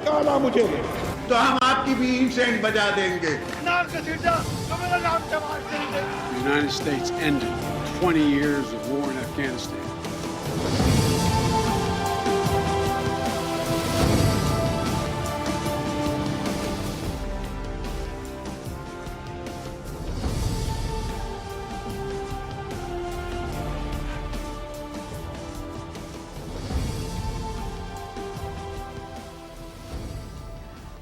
निकाला मुझे, तो हम आपकी भी इंसेंट बजा देंगे। The United States ended 20 years of war in Afghanistan.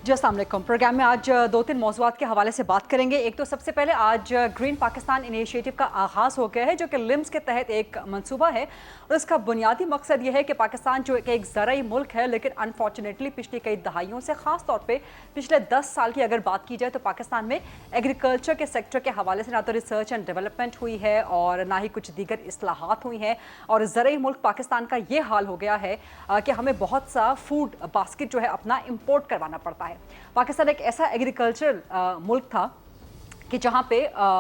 जी अस्सलाम वालेकुम। प्रोग्राम में आज दो तीन मौज़ूआत के हवाले से बात करेंगे। एक तो सबसे पहले आज ग्रीन पाकिस्तान इनिशिएटिव का आगाज़ हो गया है, जो कि लिम्स के तहत एक मंसूबा है और इसका बुनियादी मकसद ये है कि पाकिस्तान जो एक ज़राई मुल्क है, लेकिन अनफॉर्चुनेटली पिछली कई दहाइयों से ख़ास तौर पे पिछले 10 साल की अगर बात की जाए तो पाकिस्तान में एग्रीकल्चर के सेक्टर के हवाले से ना तो रिसर्च एंड डेवलपमेंट हुई है और ना ही कुछ दीगर इस्लाहात हुई हैं। और ज़राई मुल्क पाकिस्तान का ये हाल हो गया है कि हमें बहुत सा फूड बास्केट जो है अपना इम्पोर्ट करवाना पड़ता है। पाकिस्तान एक ऐसा एग्रीकल्चरल मुल्क था कि जहाँ पे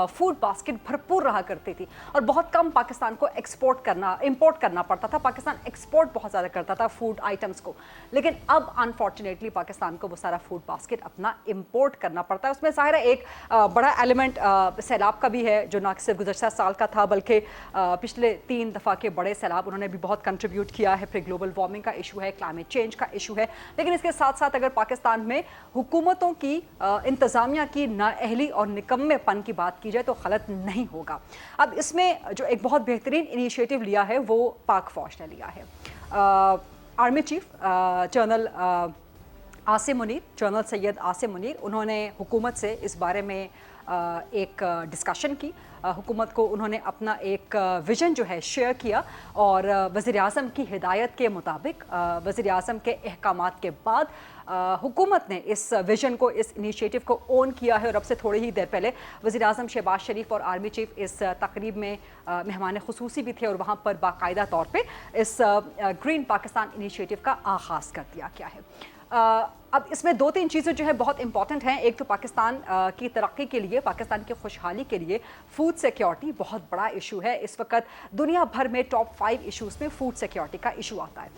फूड बास्केट भरपूर रहा करती थी और बहुत कम पाकिस्तान को इंपोर्ट करना पड़ता था। पाकिस्तान एक्सपोर्ट बहुत ज़्यादा करता था फूड आइटम्स को, लेकिन अब अनफॉर्चुनेटली पाकिस्तान को वो सारा फूड बास्केट अपना इंपोर्ट करना पड़ता है। उसमें ज़ाहिर है एक बड़ा एलिमेंट सैलाब का भी है, जो ना सिर्फ गुज़श्ता साल का था बल्कि पिछले 3 दफ़ा के बड़े सैलाब उन्होंने भी बहुत कंट्रीब्यूट किया है। फिर ग्लोबल वार्मिंग का इशू है, क्लाइमेट चेंज का इशू है। लेकिन इसके साथ साथ अगर पाकिस्तान में हुकूमतों की इंतज़ामिया की नाअहली और निकम्मेपन की बात की जाए तो गलत नहीं होगा। अब इसमें जो एक बहुत बेहतरीन इनिशिएटिव लिया है वो पाक फौज ने लिया है। Army chief general Asim Munir, general Syed Asim Munir, उन्होंने हुकूमत से इस बारे में एक डिस्कशन की। हुकूमत को उन्होंने अपना एक विज़न जो है शेयर किया और वज़ीर आज़म की हिदायत के मुताबिक, वज़ीर आज़म के अहकामात के बाद हुकूमत ने इस विज़न को, इस इनिशिएटिव को ओन किया है। और अब से थोड़ी ही देर पहले वज़ीर आज़म शहबाज शरीफ और आर्मी चीफ इस तकरीब में मेहमान खुसूसी भी थे और वहाँ पर बाकायदा तौर पे इस ग्रीन पाकिस्तान इनिशिएटिव का आगाज़ कर दिया गया है। अब इसमें 2-3 चीज़ें जो है बहुत इंपॉर्टेंट हैं। एक तो पाकिस्तान की तरक्की के लिए, पाकिस्तान की खुशहाली के लिए फूड सिक्योरिटी बहुत बड़ा इशू है। इस वक्त दुनिया भर में टॉप 5 इशूज़ में फूड सिक्योरिटी का इशू आता है।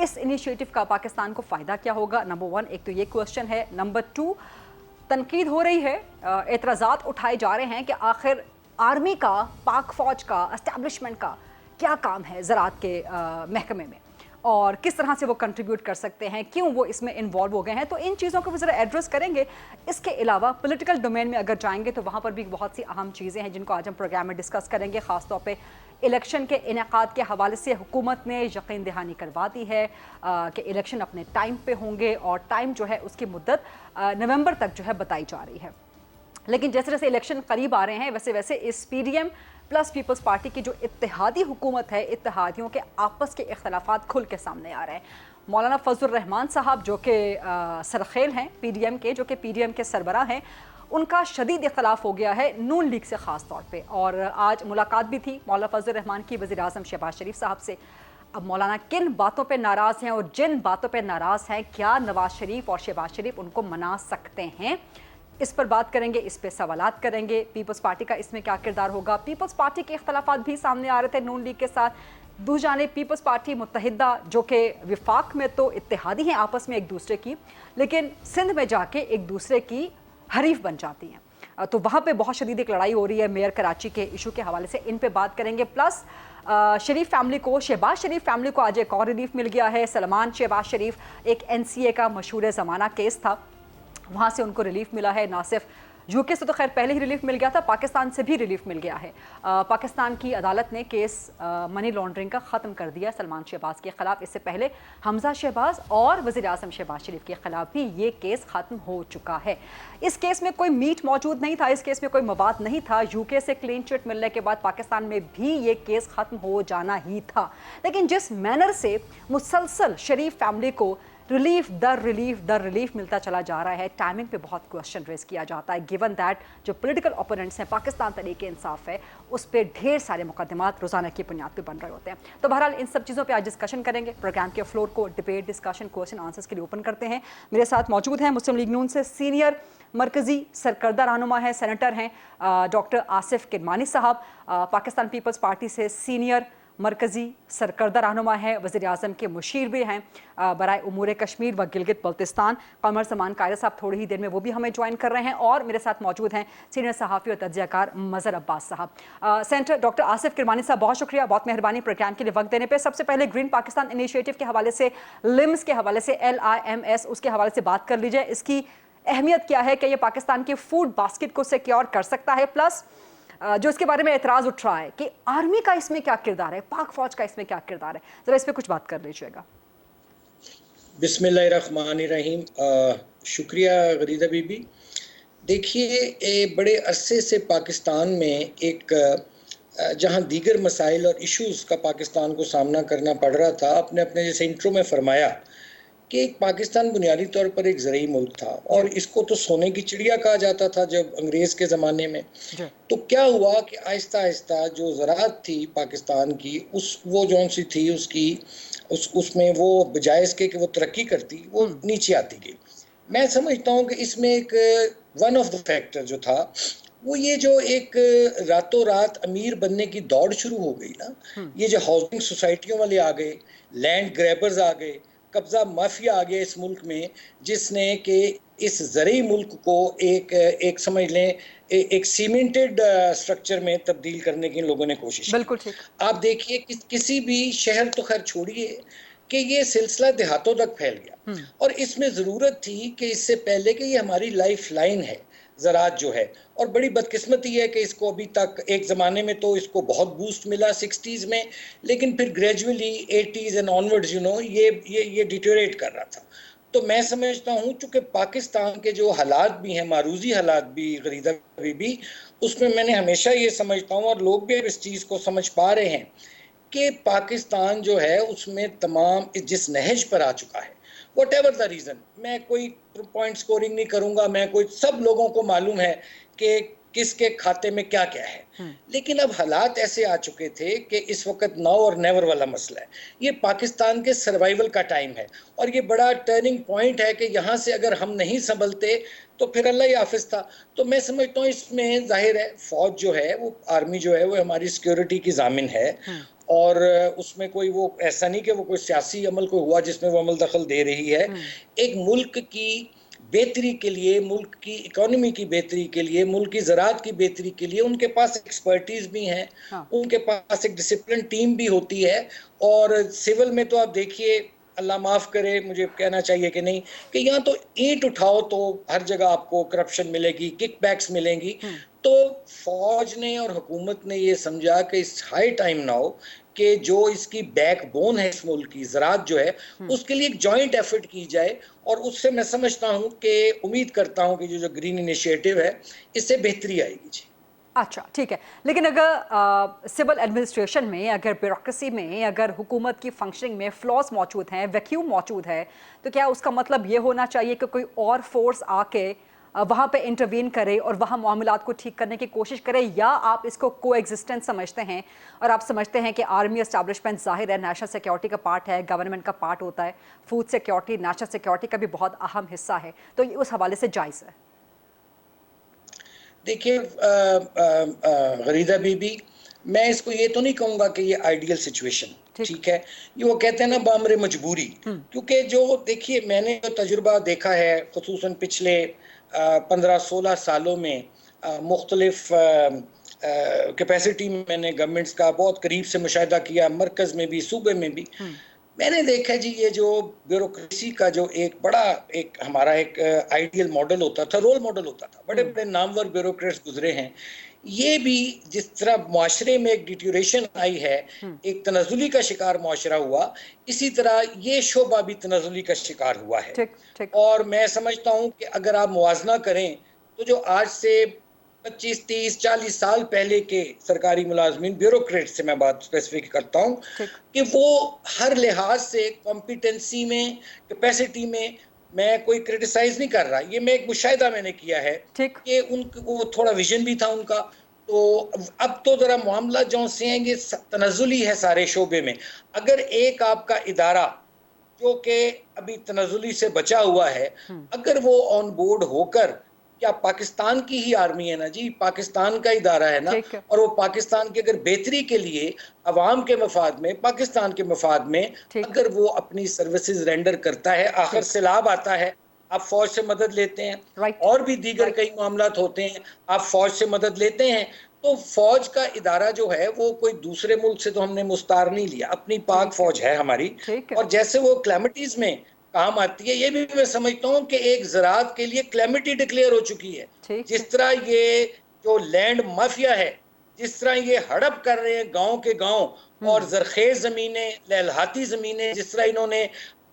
इस इनिशिएटिव का पाकिस्तान को फ़ायदा क्या होगा? नंबर 1 एक तो ये क्वेश्चन है। नंबर 2 तनकीद हो रही है, एतराज़ात उठाए जा रहे हैं कि आखिर आर्मी का, पाक फ़ौज का, एस्टैब्लिशमेंट का क्या काम है ज़राअत के महकमे में और किस तरह से वो कंट्रीब्यूट कर सकते हैं, क्यों वो इसमें इन्वॉल्व हो गए हैं। तो इन चीज़ों को भी ज़रा एड्रेस करेंगे। इसके अलावा पॉलिटिकल डोमेन में अगर जाएंगे तो वहाँ पर भी बहुत सी अहम चीज़ें हैं जिनको आज हम प्रोग्राम में डिस्कस करेंगे। ख़ास तौर पे इलेक्शन के इनेकाद के हवाले से हुकूमत ने यकीन दहानी करवा दी है कि इलेक्शन अपने टाइम पे होंगे और टाइम जो है उसकी मुद्दत नवंबर तक जो है बताई जा रही है। लेकिन जैसे जैसे इलेक्शन करीब आ रहे हैं वैसे वैसे इस PDM प्लस पीपल्स पार्टी की जो इत्तेहादी हुकूमत है, इत्तेहादियों के आपस के इख्तलाफात खुल के सामने आ रहे हैं। मौलाना फजल रहमान साहब जो कि सरखेल हैं PDM के, जो कि PDM के सरबराह हैं, उनका शदीद इख्तलाफ हो गया है नून लीग से ख़ास तौर पे। और आज मुलाकात भी थी मौलाना फजल रहमान की वज़ीर आज़म शहबाज शरीफ साहब से। अब मौलाना किन बातों पे नाराज़ हैं और जिन बातों पे नाराज़ हैं, क्या नवाज़ शरीफ और शहबाज शरीफ उनको मना सकते हैं, इस पर बात करेंगे, इस पे सवालात करेंगे। पीपल्स पार्टी का इसमें क्या किरदार होगा? पीपल्स पार्टी के इख्तलाफात भी सामने आ रहे थे नून लीग के साथ। दूसरी जानिब पीपल्स पार्टी मुत्तहिदा, जो कि विफाक में तो इत्तेहादी हैं आपस में एक दूसरे की, लेकिन सिंध में जाके एक दूसरे की हरीफ बन जाती हैं। तो वहाँ पे बहुत शदीद एक लड़ाई हो रही है मेयर कराची के इशू के हवाले से। इन पे बात करेंगे। प्लस शरीफ फैमिली को, शहबाज शरीफ फैमिली को आज एक और रिलीफ मिल गया है। सलमान शहबाज शरीफ, एक NCA का मशहूर ज़माना केस था, वहाँ से उनको रिलीफ मिला है। ना सिर्फ UK से तो खैर पहले ही रिलीफ मिल गया था, पाकिस्तान से भी रिलीफ मिल गया है। पाकिस्तान की अदालत ने केस मनी लॉन्ड्रिंग का ख़त्म कर दिया सलमान शहबाज के ख़िलाफ़। इससे पहले हमज़ा शहबाज और वज़ीर आज़म शहबाज शरीफ के ख़िलाफ़ भी ये केस ख़त्म हो चुका है। इस केस में कोई मीट मौजूद नहीं था, इस केस में कोई मवाद नहीं था। UK से क्लीन चिट मिलने के बाद पाकिस्तान में भी ये केस ख़त्म हो जाना ही था। लेकिन जिस मैनर से मुसलसल शरीफ फैमिली को रिलीफ दर रिलीफ मिलता चला जा रहा है, टाइमिंग पे बहुत क्वेश्चन रेज किया जाता है, गिवन दैट जो पॉलिटिकल ओपोनेंट्स हैं, पाकिस्तान तरीके इंसाफ है, उस पर ढेर सारे मुकदमात रोज़ाना की बुनियाद पे बन रहे होते हैं। तो बहरहाल इन सब चीज़ों पे आज डिस्कशन करेंगे। प्रोग्राम के फ्लोर को डिबेट, डिस्कशन, क्वेश्चन आंसर्स के लिए ओपन करते हैं। मेरे साथ मौजूद हैं मुस्लिम लीग नून से सीनियर मरकज़ी सरकर्दा रहनुमा हैं, सेनेटर हैं डॉक्टर आसिफ किरमानी साहब, पाकिस्तान पीपल्स पार्टी से सीनियर मरकज़ी सरकर्दा रहनुमा है, वज़ीर आज़म के मुशीर भी हैं बराए उमूर कश्मीर व गिलगित बल्तिस्तान। कमर समान कायद साहब थोड़ी ही देर में वो भी हमें ज्वाइन कर रहे हैं और मेरे साथ मौजूद हैं सीनियर सहाफ़ी और तज्ज़ियाकार मज़हर अब्बास साहब। सेंटर डॉक्टर आसिफ किरमानी साहब, बहुत शुक्रिया, बहुत मेहरबानी प्रोग्राम के लिए वक्त देने पर। सबसे पहले ग्रीन पाकिस्तान इनिशिएटिव के हवाले से, लिम्स के हवाले से, LIMS उसके हवाले से बात कर लीजिए। इसकी अहमियत क्या है कि ये पाकिस्तान के फूड बास्केट को सिक्योर कर सकता है, प्लस जो इसके बारे में एतराज़ उठ रहा है कि आर्मी का इसमें क्या किरदार है, पाक फौज का इसमें क्या किरदार है, ज़रा इस पर कुछ बात कर लीजिएगा। बिस्मिल्लाहिर्रहमानिर्रहीम। शुक्रिया गरीदा बीबी। देखिए, बड़े अरसे से पाकिस्तान में एक जहां दीगर मसाइल और इश्यूज़ का पाकिस्तान को सामना करना पड़ रहा था, आपने अपने जैसे इंट्रो में फरमाया कि एक पाकिस्तान बुनियादी तौर पर एक ज़रूरी मुल्क था और इसको तो सोने की चिड़िया कहा जाता था जब अंग्रेज़ के ज़माने में। तो क्या हुआ कि आहिस्ता आहिस्ता जो ज़राअत थी पाकिस्तान की, वो जौन सी थी उसकी उसमें वो बजाय इसके कि वो तरक्की करती, वो नीचे आती गई। मैं समझता हूँ कि इसमें एक वन ऑफ द फैक्टर जो था वो ये जो एक रातों रात अमीर बनने की दौड़ शुरू हो गई ना, ये जो हाउसिंग सोसाइटियों वाले आ गए, लैंड ग्रैबर्स आ गए, कब्जा माफिया आ गया इस मुल्क में, जिसने कि इस ज़रूरी मुल्क को एक समझ लें एक सीमेंटेड स्ट्रक्चर में तब्दील करने की इन लोगों ने कोशिश की। बिल्कुल ठीक। आप देखिए कि किसी भी शहर तो खैर छोड़िए कि ये सिलसिला देहातों तक फैल गया और इसमें ज़रूरत थी कि इससे पहले कि ये हमारी लाइफ लाइन है ज़राअत जो है, और बड़ी बदकिस्मती है कि इसको अभी तक, एक ज़माने में तो इसको बहुत बूस्ट मिला 60s में, लेकिन फिर ग्रेजुअली 80s एंड ऑनवर्ड्स ये डिटेरियोरेट कर रहा था। तो मैं समझता हूँ चूँकि पाकिस्तान के जो हालात भी हैं, मारूजी हालात भी गरीदा भी, उसमें मैंने हमेशा ये समझता हूँ और लोग भी इस चीज़ को समझ पा रहे हैं कि पाकिस्तान जो है उसमें तमाम जिस नहज पर आ चुका है, whatever the reason, मैं कोई पॉइंट स्कोरिंग नहीं करूंगा, मैं कोई, सब लोगों को मालूम है कि किसके खाते में क्या क्या है, लेकिन अब हालात ऐसे आ चुके थे कि इस वक्त नाउ और नेवर वाला मसला है। ये पाकिस्तान के सर्वाइवल का टाइम है और ये बड़ा टर्निंग पॉइंट है कि यहाँ से अगर हम नहीं संभलते तो फिर अल्लाह ही हाफिज था। तो मैं समझता हूँ इसमें जाहिर है फौज जो है, वो आर्मी जो है, वो हमारी सिक्योरिटी की जामिन है और उसमें कोई वो ऐसा नहीं कि वो कोई सियासी अमल को हुआ जिसमें वो अमल दखल दे रही है। एक मुल्क की बेहतरी के लिए, मुल्क की इकोनॉमी की बेहतरी के लिए, मुल्क की ज़राअत की बेहतरी के लिए उनके पास एक्सपर्टीज़ भी हैं, उनके पास एक डिसिप्लिन टीम भी होती है। और सिविल में तो आप देखिए, अल्लाह माफ़ करे, मुझे कहना चाहिए कि नहीं, कि यहाँ तो ईंट उठाओ तो हर जगह आपको करप्शन मिलेगी, किकबैक्स मिलेंगी। तो फौज ने और हुकूमत ने ये समझा कि इस हाई टाइम नाउ कि जो इसकी बैकबोन है इस मुल्क की ज़राअत जो है, उसके लिए एक जॉइंट एफर्ट की जाए। और उससे मैं समझता हूँ कि उम्मीद करता हूँ कि जो ग्रीन इनिशिएटिव है, इससे बेहतरी आएगी। जी अच्छा, ठीक है, लेकिन अगर सिविल एडमिनिस्ट्रेशन में, अगर ब्यूरोक्रेसी में, अगर हुकूमत की फंक्शनिंग में फ्लॉज मौजूद हैं, वैक्यूम मौजूद है, तो क्या उसका मतलब ये होना चाहिए कि कोई और फोर्स आके वहाँ पे इंटरवीन करे और वहाँ मामलात को ठीक करने की कोशिश करे, या आप इसको कोएग्जिस्टेंस समझते हैं और आप समझते हैं कि आर्मी एस्टैब्लिशमेंट ज़ाहिर है नेशनल सिक्योरिटी का पार्ट है, गवर्नमेंट का पार्ट होता है, फूड सिक्योरिटी नेशनल सिक्योरिटी का भी बहुत अहम हिस्सा है, तो ये उस हवाले से जायज़ है? देखिए गरीदा बीबी, मैं इसको ये तो नहीं कहूँगा कि ये आइडियल सिचुएशन, ठीक है, ये वो कहते हैं ना बामरे मजबूरी, क्योंकि जो देखिए मैंने जो तजुर्बा देखा है खुसूसन पिछले 15-16 सालों में मुख्तलिफ कैपेसिटी में मैंने गवर्नमेंट्स का बहुत करीब से मुशाहिदा किया, मरकज़ में भी, सूबे में भी। मैंने देखा जी, ये जो ब्यूरोक्रेसी का जो एक बड़ा एक हमारा एक आइडियल मॉडल होता था, रोल मॉडल होता था, बड़े बड़े नामवर ब्यूरोक्रेट्स गुजरे हैं, ये भी जिस तरह मुआशरे में एक डिट्यूरेशन आई है, एक तनज़ुली का शिकार मुआशरा हुआ, इसी तरह ये शोबा भी तनज़ुली का शिकार हुआ है। और मैं समझता हूँ कि अगर आप मुवाजना करें तो जो आज से 25, 30, 40 साल पहले के सरकारी मुलाजमीन, ब्यूरोक्रेट से मैं बात स्पेसिफिक करता हूँ, कि वो हर लिहाज से कॉम्पिटेंसी में, कैपेसिटी में, मैं कोई क्रिटिसाइज नहीं कर रहा, ये मैं एक मुशाहिदा मैंने किया है कि वो थोड़ा विजन भी था उनका। तो अब तो जरा मामला जो से हैं ये तनज़ुली है सारे शोबे में। अगर एक आपका इदारा जो कि अभी तनज़ुली से बचा हुआ है, अगर वो ऑन बोर्ड होकर क्या पाकिस्तान की ही आर्मी है ना जी, पाकिस्तान का इदारा है ना, ठीक है। और वो पाकिस्तान की अगर बेहतरी के लिए अवाम के मफाद में, पाकिस्तान के मफाद में ठीक है। अगर वो अपनी सर्विसेज रेंडर करता है, आखिर सैलाब आता है, आप फौज से मदद लेते हैं, राइट। और भी दीगर कई मामलात होते हैं, आप फौज से मदद लेते हैं, तो फौज का इदारा जो है वो कोई दूसरे मुल्क से तो हमने मुस्तार नहीं लिया, अपनी पाक फौज है हमारी। ठीक है। और जैसे वो क्लैमिटीज में काम आती है, ये भी मैं समझता हूँ कि एक ज़राअत के लिए क्लैमिटी डिक्लेयर हो चुकी है। ठीक जिस है। तरह ये जो लैंड माफिया है, जिस तरह ये हड़प कर रहे हैं गांव के गांव और जरखेज जमीनें, लहलहाती जमीनें जिस तरह इन्होंने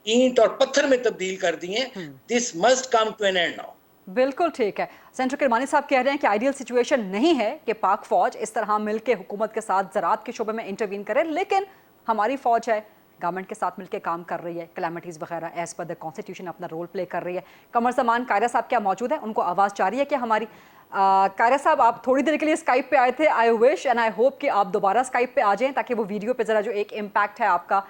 ईंट और पत्थर में तब्दील कर दी हैं, this must come to an end now. बिल्कुल ठीक है। सेंटर किरमानी साहब कह रहे हैं कि आइडियल सिचुएशन नहीं है कि पाक फौज इस तरह मिलकर हुकूमत के साथ ज़राअत के शोबे में इंटरवीन करे, लेकिन हमारी फौज है, गवर्नमेंट के साथ मिलकर काम कर रही है, कैलेमिटीज़ वगैरह एज पर द कॉन्स्टिट्यूशन अपना रोल प्ले कर रही है। कमर ज़मान कायरा साहब क्या मौजूद है, उनको आवाज़ जा रही है क्या हमारी? कायरा साहब, आप थोड़ी देर के लिए स्काइप पे आए थे, I wish and I hope कि आप दोबारा स्काइप पे आ जाएं ताकि वो वीडियो पे ज़रा जो एक इम्पैक्ट है आपका,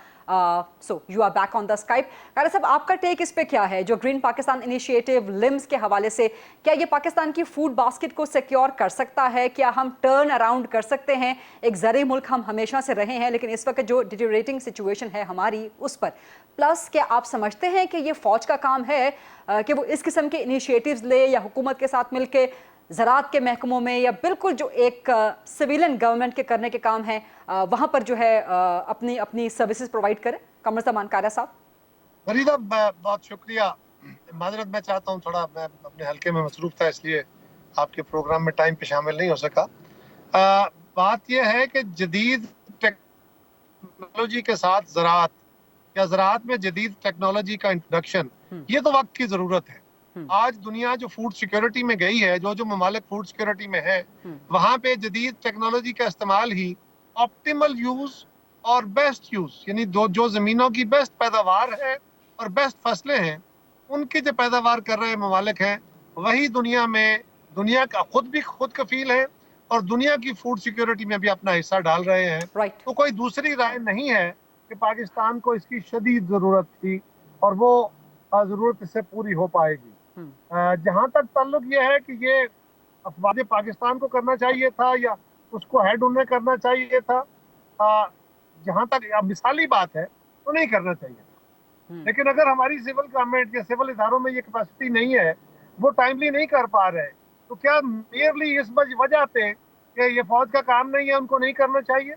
so you are back on the Skype. Kaira साहब, आपका टेक इस पे क्या है, जो ग्रीन पाकिस्तान इनिशिएटिव लिम्स के हवाले से, क्या ये पाकिस्तान की फूड बास्केट को सिक्योर कर सकता है? क्या हम टर्न अराउंड कर सकते हैं? एक ज़रूरी मुल्क हम हमेशा से रहे हैं, लेकिन इस वक्त जो डिटेरियोरेटिंग सिचुएशन है हमारी उस पर, प्लस क्या आप समझते हैं कि ये फ़ौज का काम है कि वो इस किस्म के इनिशिएटिव्स ले या हुकूमत के साथ मिल के ज़राअत के महकमों में या बिल्कुल जो एक सिविलियन गवर्नमेंट के करने के काम है वहाँ पर जो है अपनी अपनी सर्विसेज प्रोवाइड करें? कमर ज़मान कायरा साहब। फरीदा, बहुत शुक्रिया। माजरत मैं चाहता हूँ, थोड़ा मैं अपने हल्के में मसरूफ़ था इसलिए आपके प्रोग्राम में टाइम पे शामिल नहीं हो सका। बात यह है कि जदीद टेक्नोलॉजी के साथ ज़राअत या ज़राअत में जदीद टेक्नोलॉजी का इंट्रोडक्शन, ये तो वक्त की ज़रूरत है। आज दुनिया जो फूड सिक्योरिटी में गई है, जो ममालिक फूड सिक्योरिटी में है, वहाँ पे जदीद टेक्नोलॉजी का इस्तेमाल ही ऑप्टिमल यूज़ और बेस्ट यूज़, यानी जो ज़मीनों की बेस्ट पैदावार है और बेस्ट फसलें हैं, उनकी जो पैदावार कर रहे ममालिक हैं, वही दुनिया का खुद कफील है और दुनिया की फूड सिक्योरिटी में भी अपना हिस्सा डाल रहे हैं। तो कोई दूसरी राय नहीं है कि पाकिस्तान को इसकी शदीद ज़रूरत थी और वो ज़रूरत इससे पूरी हो पाएगी। जहाँ तक ताल्लुक ये है कि ये अफवाज पाकिस्तान को करना चाहिए था या उसको हेड उन्हें करना चाहिए था, जहाँ तक मिसाली बात है तो नहीं करना चाहिए था। लेकिन अगर हमारी सिविल गवर्नमेंट या सिविल इदारों में ये कैपेसिटी नहीं है, वो टाइमली नहीं कर पा रहे, तो क्या मेयरली इस वजह पे कि ये फौज का काम नहीं है उनको नहीं करना चाहिए?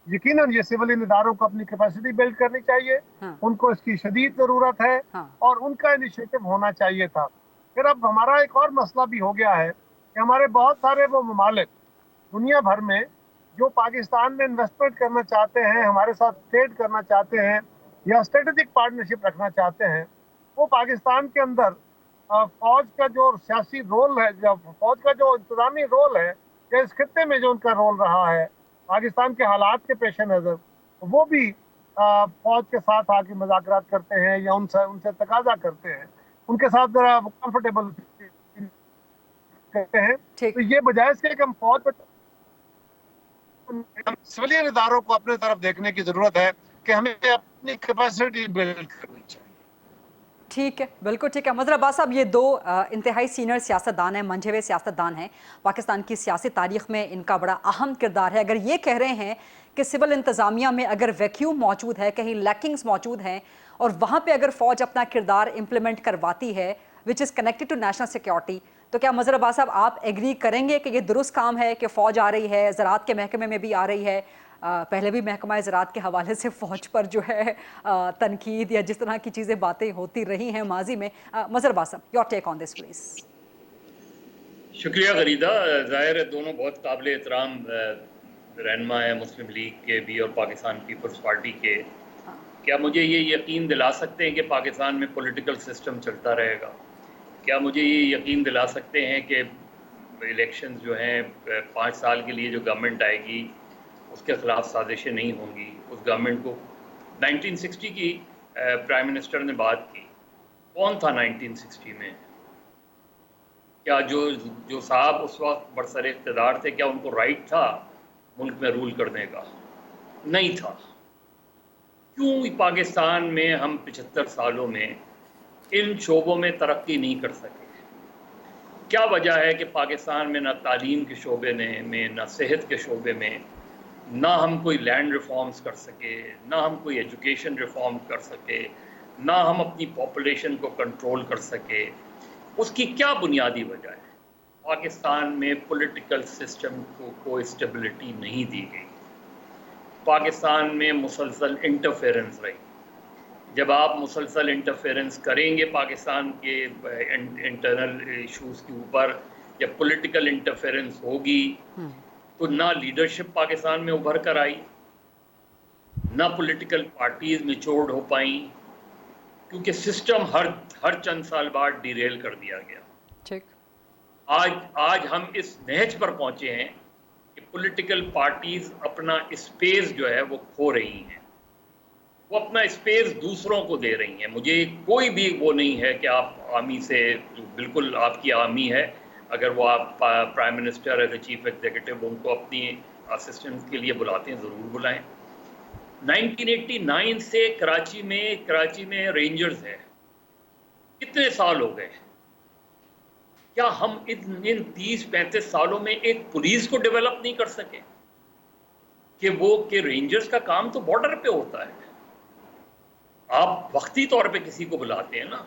यकीनन ये सिविल इदारों को अपनी कैपेसिटी बिल्ड करनी चाहिए। उनको इसकी शदीद ज़रूरत है और उनका इनिशिएटिव होना चाहिए था। फिर अब हमारा एक और मसला भी हो गया है कि हमारे बहुत सारे वो ममालिक दुनिया भर में जो पाकिस्तान में इन्वेस्टमेंट करना चाहते हैं, हमारे साथ ट्रेड करना चाहते हैं या स्ट्रेटेजिक पार्टनरशिप रखना चाहते हैं, वो पाकिस्तान के अंदर फौज का जो सियासी रोल है, फौज का जो इंतजामी रोल है या इस खत्ते में जो उनका रोल रहा है पाकिस्तान के हालात के पेश नज़र, वो भी फौज के साथ आके मुज़ाकरात करते हैं या उनसे तकाजा करते हैं, उनके साथ जरा कंफर्टेबल करते हैं। तो ये बजाय इसके कि हम फौज पर सिविलियन इदारों को अपने तरफ देखने की जरूरत है कि हमें अपनी कैपेसिटी बिल्ड करनी चाहिए। ठीक है, बिल्कुल ठीक है। मज़हर अब्बास साहब, ये दो इंतहाई सीनियर सियासतदान हैं, मंझे हुए सियासतदान हैं, पाकिस्तान की सियासी तारीख में इनका बड़ा अहम किरदार है। अगर ये कह रहे हैं कि सिविल इंतज़ामिया में अगर वैक्यूम मौजूद है, कहीं लैकिंग्स मौजूद हैं, और वहाँ पे अगर फ़ौज अपना किरदार इम्प्लीमेंट करवाती है which is connected to national security, तो क्या मज़हर अब्बास साहब आप एग्री करेंगे कि ये दुरुस्त काम है कि फ़ौज आ रही है, ज़राअत के महकमे में भी आ रही है? पहले भी महकमा ज़राअत के हवाले से फ़ौज पर जो है तनकीद या जिस तरह की चीज़ें बातें होती रही हैं माजी में। मज़हर अब्बास साहब, your take on this please. शुक्रिया गरीदा। ज़ाहिर है दोनों बहुत काबिल एहतराम रहनुमा है मुस्लिम लीग के भी और पाकिस्तान पीपल्स पार्टी के। क्या मुझे ये यकीन दिला सकते हैं कि पाकिस्तान में पॉलिटिकल सिस्टम चलता रहेगा? क्या मुझे ये यकीन दिला सकते हैं कि इलेक्शंस जो हैं 5 साल के लिए जो गवर्नमेंट आएगी उसके ख़िलाफ़ साजिशें नहीं होंगी? उस गवर्नमेंट को 1960 की प्राइम मिनिस्टर ने बात की, कौन था 1960 में? क्या जो साहब उस वक्त बरसर इक़्तिदार थे, क्या उनको राइट था मुल्क में रूल करने का? नहीं था। क्यों पाकिस्तान में हम 75 सालों में इन शोबों में तरक्की नहीं कर सके? کیا وجہ ہے کہ پاکستان میں نہ تعلیم کے شعبے میں نہ صحت کے شعبے میں نہ ہم کوئی لینڈ ریفارمز کر سکے، نہ ہم کوئی ایجوکیشن ریفارم کر سکے، نہ ہم اپنی پاپولیشن کو کنٹرول کر سکے؟ اس کی کیا بنیادی وجہ ہے؟ پاکستان میں پولیٹیکل سسٹم کو اسٹیبلٹی نہیں دی گئی، پاکستان میں مسلسل انٹرفیرنس رہی۔ جب آپ مسلسل انٹرفیرنس کریں گے پاکستان کے انٹرنل ایشوز کے اوپر، جب پولیٹیکل انٹرفیرنس ہوگی تو نہ لیڈرشپ پاکستان میں ابھر کر آئی، نہ پولیٹیکل پارٹیز میچورڈ ہو پائیں، کیونکہ سسٹم ہر چند سال بعد ڈیریل کر دیا گیا۔ ٹھیک، آج ہم اس نہج پر پہنچے ہیں کہ پولیٹیکل پارٹیز اپنا اسپیس جو ہے وہ کھو رہی ہیں، وہ اپنا اسپیس دوسروں کو دے رہی ہیں۔ مجھے کوئی بھی وہ نہیں ہے کہ آپ آرمی سے، بالکل آپ کی آرمی ہے، اگر وہ آپ prime minister as a chief executive ان کو اپنی اسسٹنس کے لیے بلاتے ہیں ضرور بلائیں۔ 1989 سے کراچی میں رینجرز ہے، کتنے سال ہو گئے؟ کیا ہم ان 30-35 سالوں میں ایک پولیس کو ڈیولپ نہیں کر سکے کہ رینجرز کا کام تو بارڈر پہ ہوتا ہے، آپ وقتی طور پہ کسی کو بلاتے ہیں نا۔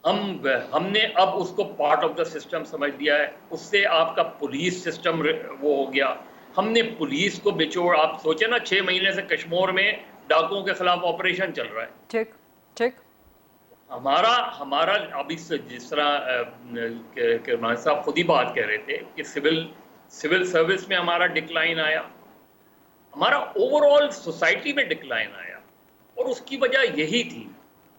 ہم نے اب اس کو پارٹ آف دا سسٹم سمجھ لیا ہے، اس سے آپ کا پولیس سسٹم وہ ہو گیا۔ ہم نے پولیس کو بچوڑ، آپ سوچیں نا 6 مہینے سے کشمور میں ڈاکوؤں کے خلاف آپریشن چل رہا ہے۔ ٹھیک ٹھیک، ہمارا ابھی جس طرح کرمان صاحب خود ہی بات کہہ رہے تھے کہ سول سروس میں ہمارا ڈکلائن آیا، ہمارا اوور آل سوسائٹی میں ڈکلائن آیا، اور اس کی وجہ یہی تھی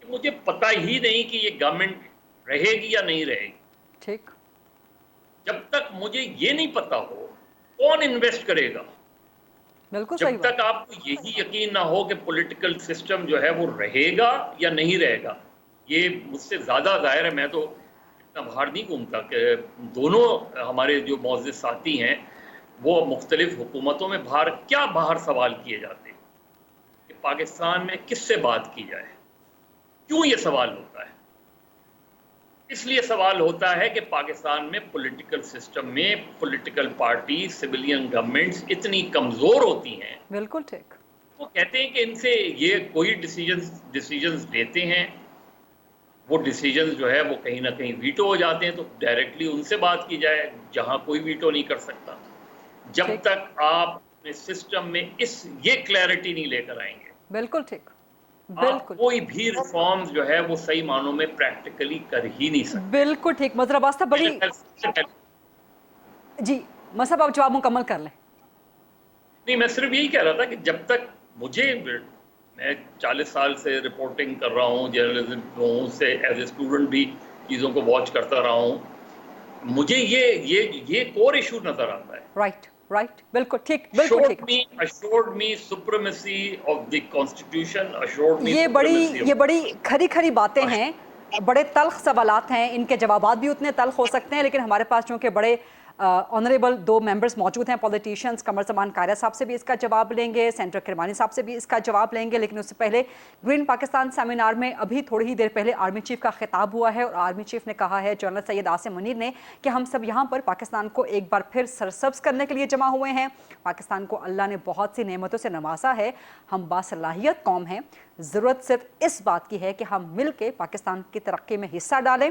کہ مجھے پتہ ہی نہیں کہ یہ گورنمنٹ رہے گی یا نہیں رہے گی۔ ٹھیک، جب تک مجھے یہ نہیں پتا ہو کون انویسٹ کرے گا، بالکل صحیح جب تک آپ کو یہی یقین نہ ہو کہ پولیٹیکل سسٹم جو ہے وہ رہے گا یا نہیں رہے گا۔ یہ مجھ سے زیادہ ظاہر ہے، میں تو اتنا باہر نہیں گھومتا، کہ دونوں ہمارے جو معزز ساتھی ہیں وہ مختلف حکومتوں میں باہر سوال کیے جاتے ہیں کہ پاکستان میں کس سے بات کی جائے۔ کیوں یہ سوال ہوتا ہے؟ اس لیے سوال ہوتا ہے کہ پاکستان میں پولیٹیکل سسٹم میں پولیٹیکل پارٹی، سویلین گورنمنٹس اتنی کمزور ہوتی ہیں۔ بالکل ٹھیک، وہ کہتے ہیں کہ ان سے یہ کوئی ڈیسیجنز لیتے ہیں، وہ ڈیسیجنز جو ہے وہ کہیں نہ کہیں ویٹو ہو جاتے ہیں، تو ڈائریکٹلی ان سے بات کی جائے جہاں کوئی ویٹو نہیں کر سکتا۔ جب تک آپ اپنے سسٹم میں یہ کلیئرٹی نہیں لے کر آئیں گے، بالکل ٹھیک، آپ بالکل کوئی بھی ریفارمز جو ہے وہ صحیح معنوں میں پریکٹیکلی کر ہی نہیں سکتے۔ بالکل ٹھیک۔ مظہر عباس صاحب بڑی جی، مصعب آپ جواب مکمل کر لیں۔ نہیں، میں صرف یہی کہہ رہا تھا کہ جب تک میں 40 سال سے رپورٹنگ کر رہا ہوں، جرنلزم ہوں، سے ایز اے اسٹوڈنٹ بھی چیزوں کو واچ کرتا رہا ہوں، مجھے یہ کور ایشو نظر آتا ہے۔ رائٹ، بالکل ٹھیک، بالکل ٹھیک۔ assured me supremacy of the constitution, assured me یہ supremacy of بڑی کھری باتیں ہیں، بڑے تلخ سوالات ہیں، ان کے جوابات بھی اتنے تلخ ہو سکتے ہیں، لیکن ہمارے پاس چونکہ بڑے آنریبل 2 ممبرز موجود ہیں پولیٹیشنز، قمر زمان قائرہ صاحب سے بھی اس کا جواب لیں گے، سینٹر کرمانی صاحب سے بھی اس کا جواب لیں گے، لیکن اس سے پہلے گرین پاکستان سیمینار میں ابھی تھوڑی ہی دیر پہلے آرمی چیف کا خطاب ہوا ہے، اور آرمی چیف نے کہا ہے، جنرل سید عاصم منیر نے، کہ ہم سب یہاں پر پاکستان کو ایک بار پھر سرسبز کرنے کے لیے جمع ہوئے ہیں۔ پاکستان کو اللہ نے بہت سی نعمتوں سے نوازا ہے، ہم باصلاحیت قوم ہیں، ضرورت صرف اس بات کی ہے کہ ہم مل کے پاکستان کی ترقی میں حصہ ڈالیں۔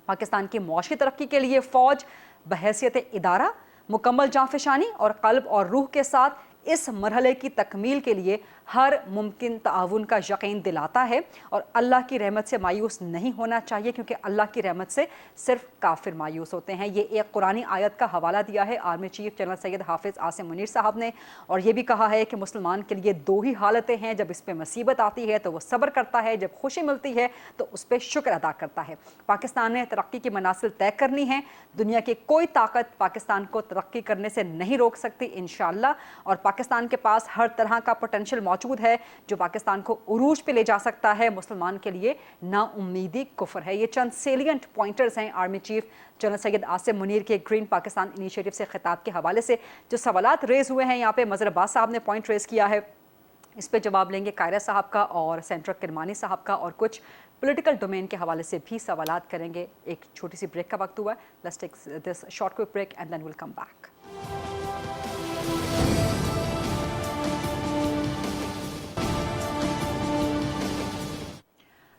پاکستان کی معاشی ترقی کے لیے فوج بحیثیت ادارہ مکمل جانفشانی اور قلب اور روح کے ساتھ اس مرحلے کی تکمیل کے لیے ہر ممکن تعاون کا یقین دلاتا ہے، اور اللہ کی رحمت سے مایوس نہیں ہونا چاہیے، کیونکہ اللہ کی رحمت سے صرف کافر مایوس ہوتے ہیں۔ یہ ایک قرآنی آیت کا حوالہ دیا ہے آرمی چیف جنرل سید حافظ عاصم منیر صاحب نے، اور یہ بھی کہا ہے کہ مسلمان کے لیے 2 ہی حالتیں ہیں، جب اس پہ مصیبت آتی ہے تو وہ صبر کرتا ہے، جب خوشی ملتی ہے تو اس پہ شکر ادا کرتا ہے۔ پاکستان نے ترقی کی منازل طے کرنی ہے، دنیا کی کوئی طاقت پاکستان کو ترقی کرنے سے نہیں روک سکتی انشاءاللہ، اور پاکستان کے پاس ہر طرح کا پوٹینشیل موجود ہے جو پاکستان کو عروج پہ لے جا سکتا ہے۔ مسلمان کے لیے نا امیدی کفر ہے۔ یہ چند سیلینٹ پوائنٹرز ہیں army chief general Syed Asim Munir کے گرین پاکستان انیشیٹو سے خطاب کے حوالے سے۔ جو سوالات ریز ہوئے ہیں یہاں پہ مظہر عباس صاحب نے پوائنٹ ریز کیا ہے، اس پہ جواب لیں گے قائرہ صاحب کا اور سینٹر کرمانی صاحب کا، اور کچھ पॉलिटिकल डोमेन के हवाले से भी सवालात करेंगे। एक छोटी सी ब्रेक का वक्त हुआ है। Let's take this short quick break and then will come back.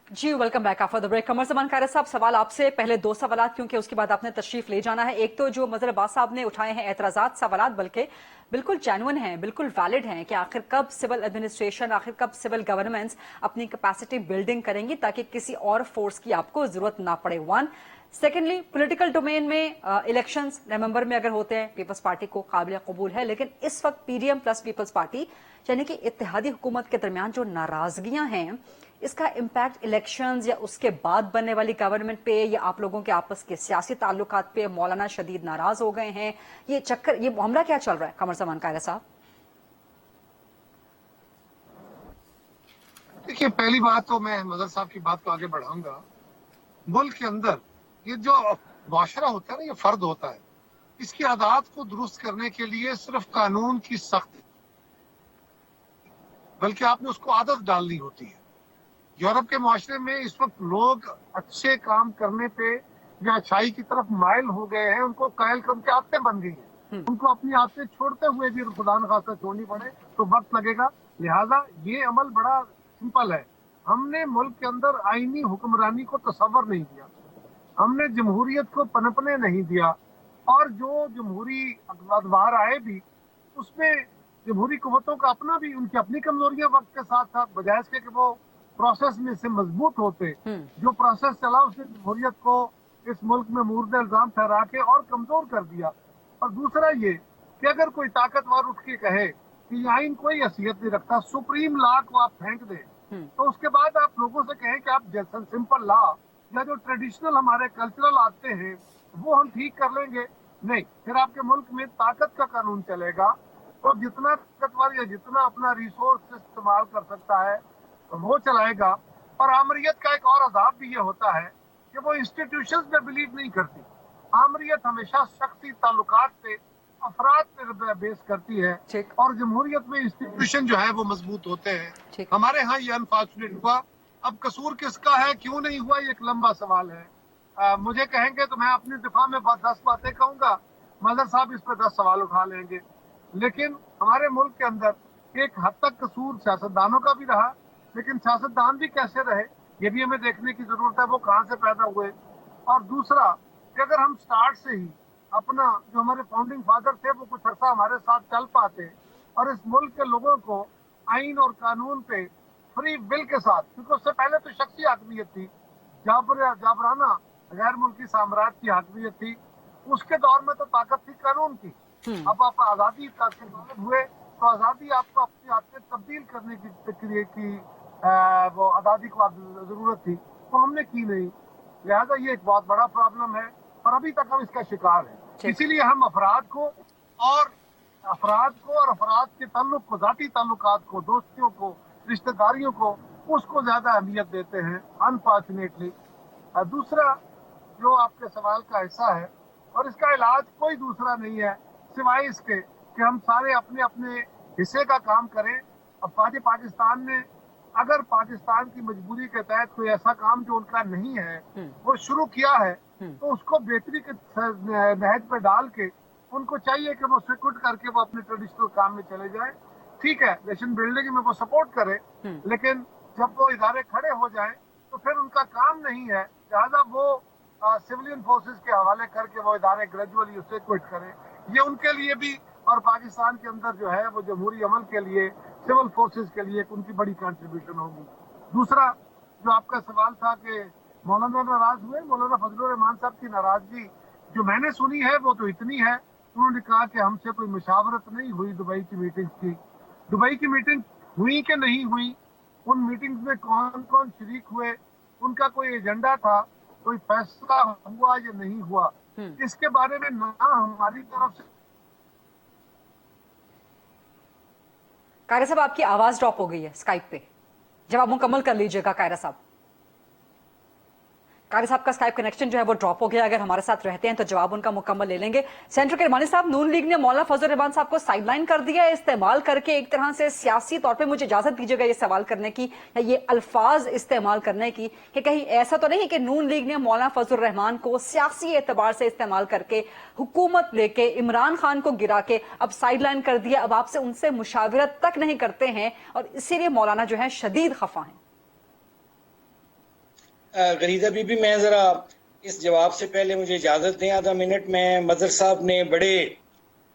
जी welcome back after the break. Qamar Zaman Kaira साहब, सवाल आपसे, पहले दो सवालात क्योंकि उसके बाद आपने तशरीफ ले जाना है। एक तो जो मज़हर अब्बास साहब ने उठाए हैं एतराज़ात, सवालात बल्कि बिल्कुल जेन्युइन हैं, बिल्कुल वैलिड हैं कि आखिर कब सिविल एडमिनिस्ट्रेशन, आखिर कब सिविल गवर्नमेंट्स अपनी कैपेसिटी बिल्डिंग करेंगी ताकि किसी और फोर्स की आपको ज़रूरत ना पड़े। वन, सेकेंडली पॉलिटिकल डोमेन में इलेक्शंस नवंबर में अगर होते हैं पीपल्स पार्टी को काबिल कबूल है, लेकिन इस वक्त पीडीएम प्लस पीपल्स पार्टी यानी कि इत्तेहादी हुकूमत के दरमियान जो नाराजगियां हैं, इसका इम्पैक्ट इलेक्शंस या उसके बाद बनने वाली गवर्नमेंट पे या आप लोगों के आपस के सियासी ताल्लुकात पे मौलाना शदीद नाराज हो गए हैं, ये चक्कर, ये मामला क्या चल रहा है कमर ज़मान कायरा साहब? देखिए, पहली बात तो मैं मजहर साहब की बात को आगे बढ़ाऊंगा। मुल्क के अंदर ये जो मुआशरा होता है ना, ये फर्द होता है, इसकी आदत को दुरुस्त करने के लिए सिर्फ कानून की सख्त, बल्कि आपने उसको आदत डालनी होती है। यूरोप के मुआशरे में इस वक्त लोग अच्छे काम करने पे या अच्छाई की तरफ माइल हो गए हैं, उनको कायल करम की आदतें बन गई हैं। उनको अपनी आदतें छोड़ते हुए भी खुदा न खास्ता छोड़नी पड़े तो वक्त लगेगा। लिहाजा ये अमल बड़ा सिंपल है। हमने मुल्क के अंदर आईनी हुक्मरानी को तसव्वुर नहीं किया, हमने जमहूरियत को पनपने नहीं दिया, और जो जमहूरी अदवार आए भी उसमें जमहूरी कुव्वतों का अपना भी, उनकी अपनी कमजोरियां वक्त के साथ साथ, बजाय इसके कि वो प्रोसेस में से मजबूत होते, जो प्रोसेस चला उसने जमहूरियत को इस मुल्क में मुर्द इल्जाम ठहरा के और कमजोर कर दिया। और दूसरा ये कि अगर कोई ताकतवर उठ के कहे कि ये आइन कोई हैसियत नहीं रखता, सुप्रीम लॉ को आप फेंक दें, तो उसके बाद आप लोगों से कहें कि आप जैसा सिंपल लॉ या जो ट्रेडिशनल हमारे कल्चरल आते हैं वो हम ठीक कर लेंगे, नहीं, फिर आपके मुल्क में ताकत का कानून चलेगा। तो जितना ताकतवर या जितना अपना रिसोर्स इस्तेमाल कर सकता है वो चलाएगा। और आमरीयत का एक और अजाब भी ये होता है कि वो इंस्टीट्यूशंस में बिलीव नहीं करती। आमरीयत हमेशा शख्सी ताल्लुकात पे, अफराद पे बेस करती है, और जमहूरियत में इंस्टीट्यूशन जो है वो मजबूत होते हैं। हमारे यहाँ ये अनफॉर्चुनेट हुआ। अब कसूर किसका है, क्यों नहीं हुआ, ये एक लंबा सवाल है। मुझे कहेंगे तो मैं अपने दिफा में 10 बातें कहूंगा, मजहर साहब इस पर 10 सवाल उठा लेंगे। लेकिन हमारे मुल्क के अंदर एक हद तक कसूर सियासतदानों का भी रहा, लेकिन सियासतदान भी कैसे रहे ये भी हमें देखने की जरूरत है, वो कहाँ से पैदा हुए। और दूसरा कि अगर हम स्टार्ट से ही अपना, जो हमारे फाउंडिंग फादर थे वो कुछ अर्सा हमारे साथ चल पाते और इस मुल्क के लोगों को आइन और कानून पे फ्री विल के साथ, क्योंकि उससे पहले तो शख्सी हाकमियत थी, जाबराना गैर मुल्की साम्राज्य की हाकमियत थी, उसके दौर में तो ताकत थी कानून की। अब आप आज़ादी हुए तो आज़ादी आपको अपनी आदतें तब्दील करने की प्रक्रिया की वो आज़ादी को जरूरत थी, तो हमने की नहीं। लिहाजा ये एक बहुत बड़ा प्रॉब्लम है और अभी तक हम इसका शिकार हैं। इसीलिए हम अफराद को और अफराद के ताल्लुक को, जाती ताल्लुकात को, दोस्तियों को, रिश्तेदारियों को, उसको ज्यादा अहमियत देते हैं अनफॉर्चुनेटली। दूसरा जो आपके सवाल का हिस्सा है, और इसका इलाज कोई दूसरा नहीं है सिवाय इसके कि हम सारे अपने अपने हिस्से का काम करें। अब पाकिस्तान ने अगर पाकिस्तान की मजबूरी के तहत कोई ऐसा काम जो उनका नहीं है वो शुरू किया है, तो उसको बेहतरी के नहज पे डाल के उनको चाहिए कि वो स्वीकृत करके वो अपने ट्रेडिशनल काम में चले जाए। ठीक है, नेशन बिल्डिंग में वो सपोर्ट करे, लेकिन जब वो इदारे खड़े हो जाए तो फिर उनका काम नहीं है, लिहाजा वो सिविलियन फोर्सेस के हवाले करके वो इदारे ग्रेजुअली उससे क्विट करें। ये उनके लिए भी और पाकिस्तान के अंदर जो है वो जमहूरी अमल के लिए, सिविल फोर्सेस के लिए उनकी बड़ी कंट्रीब्यूशन होगी। दूसरा जो आपका सवाल था कि मौलाना नाराज हुए, मौलाना फजलुर रहमान साहब की नाराजगी जो मैंने सुनी है वो तो इतनी है, उन्होंने कहा कि हमसे कोई मुशावरत नहीं हुई दुबई की मीटिंग की। दुबई की मीटिंग हुई कि नहीं हुई, उन मीटिंग्स में कौन कौन शरीक हुए, उनका कोई एजेंडा था, कोई फैसला हुआ या नहीं हुआ, इसके बारे में ना हमारी तरफ से। कायरा साहब आपकी आवाज ड्रॉप हो गई है स्काइप पे, जवाब मुकम्मल कर लीजिएगा कायरा साहब। कारी साहब का स्काइप कनेक्शन जो है वो ड्रॉप हो गया, अगर हमारे साथ रहते हैं तो जवाब उनका मुकम्मल ले लेंगे। सेंटर के रहमानी साहब, नून लीग ने मौलाना फजल रहमान साहब को साइडलाइन कर दिया है इस्तेमाल करके, एक तरह से सियासी तौर पे मुझे इजाजत दीजिएगा ये सवाल करने की या ये अल्फाज इस्तेमाल करने की कि कहीं ऐसा तो नहीं कि नून लीग ने मौलाना फजल रहमान को सियासी एतबार से इस्तेमाल करके हुकूमत लेके इमरान खान को गिरा के अब साइडलाइन कर दिया, अब आपसे उनसे मुशावरत तक नहीं करते हैं और इसीलिए मौलाना जो है शदीद खफा हैं। गरीदा बीबी, मैं जरा इस जवाब से पहले मुझे इजाजत दें आधा मिनट। मैं मजहर साहब ने